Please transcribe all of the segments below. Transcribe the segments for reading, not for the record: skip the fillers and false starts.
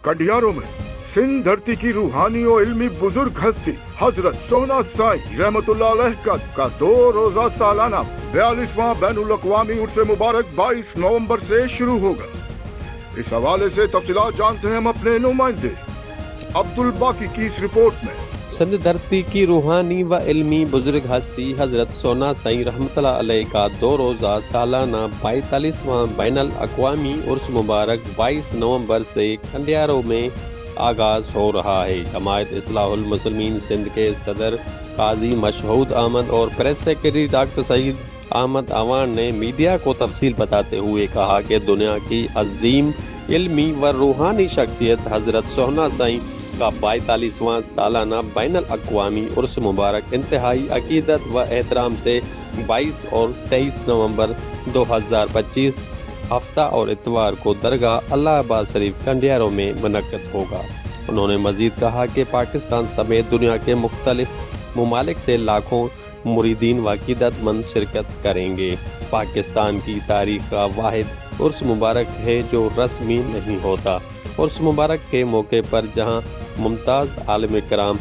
कंडियारों में सिंध धरती की रूहानी और इल्मी बुजुर्ग हस्ती हजरत सोना साई रहमतुल्लाह अलैह का 2 रोजा सालाना 42वां बैनुल अक़वामी उर्स मुबारक 22 नवंबर से शुरू होगा। इस हवाले से तफसीलात जानते हैं हम अपने नुमाइंदे अब्दुल बाकी की इस रिपोर्ट में। सिंध धरती की रूहानी व इल्मी बुजुर्ग हस्ती हजरत सोना साई रहमतुल्लाह अलैह का 2 रोजा सालाना 42वां बैनुल अक़वामी उर्स मुबारक 22 नवंबर से कंडियारों में आगाज हो रहा है। जमायत इस्लाहुल मुस्लिमीन सिंध के सदर काजी मशहूद अहमद और press secretary doctor Saeed Ahmed Awan ने मीडिया को तफसील बताते हुए कहा कि दुनिया की अजीम इल्मी व रूहानी शख्सियत हजरत सोना साई का 42वां सालाना बैनुल अक़वामी उर्स मुबारक इंतहाई अकीदत व एहतराम से 22 और 23 नवंबर 2025 हफ्ता और इतवार को दरगाह अल्लाहबाद शरीफ कंडियारों में मुनक्कद होगा। उन्होंने मजीद कहा कि पाकिस्तान समेत दुनिया के मुख्तलिफ ममालिक से लाखों मुरीदीन व अकीदतमंद शिरकत करेंगे। पाकिस्तान की तारीख का वाहिद उर्स मुबारक है जो रस्मी नहीं होता। उर्स मुबारक के मौके पर जहां मुमताज़ आलिम कराम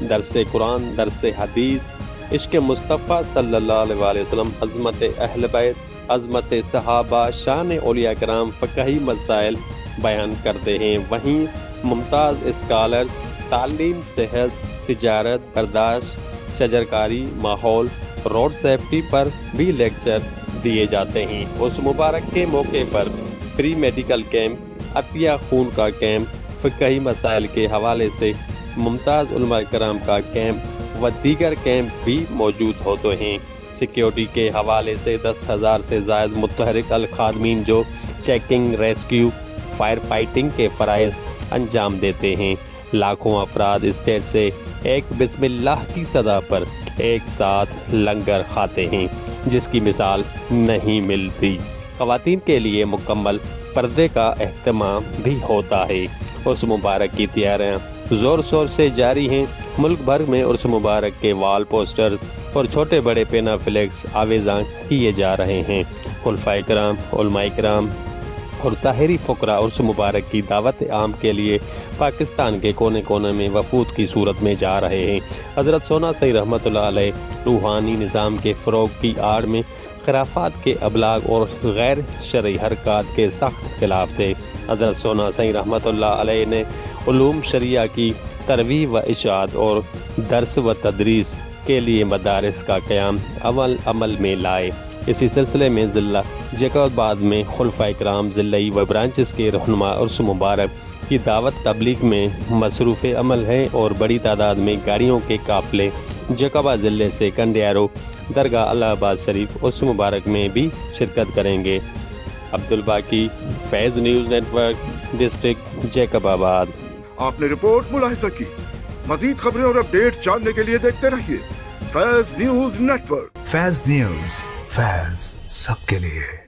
दरसे कुरान, दरसे हदीस, इश्क मुस्तफ़ा सल्लल्लाहु अलैहि वसल्लम, अज़मत अहल बैत, अज़मत सहाबा, शान औलिया कराम, फ़क़ही मसाइल बयान करते हैं। वहीं मुमताज़ स्कॉलर्स तालीम, सेहत, तिजारत, बर्दाश्त, शजरकारी, माहौल, रोड सेफ्टी पर भी लेक्चर दिए जाते हैं। उस मुबारक के मौके पर फ्री मेडिकल कैंप, अतिया खून का कैंप, फ़क़ही मसाइल के हवाले से मुमताज़ उलमा कराम का कैंप व दीगर कैंप भी मौजूद होते हैं। सिक्योरिटी के हवाले से 10,000 से ज़ायद मुतहरिक अल खादमीन जो चेकिंग, रेस्क्यू, फायर फाइटिंग के फ़राइज़ अंजाम देते हैं। लाखों अफराद स्टेज से एक बिस्मिल्लाह की सदा पर एक साथ लंगर खाते हैं जिसकी मिसाल नहीं मिलती। ख़वातीन के लिए मुकम्मल पर्दे का एहतमाम भी होता है। उर्स मुबारक की तैयारियां ज़ोर शोर से जारी हैं। मुल्क भर में उर्स मुबारक के वाल पोस्टर और छोटे बड़े पेना फ्लेक्स आवेज़ां किए जा रहे हैं। खुलफाए कराम, उलमाए कराम और ताहिरी फ़ुकरा उर्स मुबारक की दावत आम के लिए पाकिस्तान के कोने कोने में वफूद की सूरत में जा रहे हैं। हज़रत सोना साई रहमतुल्लाह अलैह रूहानी निज़ाम के फ़रोग़ की आड़ में खराफात के अबलाग और गैर शरई हरकत के सख्त खिलाफ थे। हज़रत सोना साई रहमतुल्लाह अलैह ने उलूम शरिया की तरवीह व इशाअत और दर्स व तदरीस के लिए मदारिस का क़याम अमल में लाए। इसी सिलसिले में ज़िला जैकबाद में खुलफाए कराम ज़िलई व ब्रांचेस के रहनुमा उर्स मुबारक की दावत तबलीग में मसरूफ़ अमल हैं और बड़ी तादाद में गाड़ियों के काफ़िले जैकबाद ज़िले से कंडियारों दरगाह अल्लाहबाद शरीफ उर्स मुबारक में भी शिरकत करेंगे। अब्दुल बाकी, फैज़ न्यूज़ नेटवर्क, डिस्ट्रिक्ट जैकबाबाद। आपने रिपोर्ट मुलाहिजा की। मज़ीद खबरें और अपडेट जानने के लिए देखते रहिए फैज़ न्यूज़ नेटवर्क। फैज़ न्यूज़, फैज़ सबके लिए।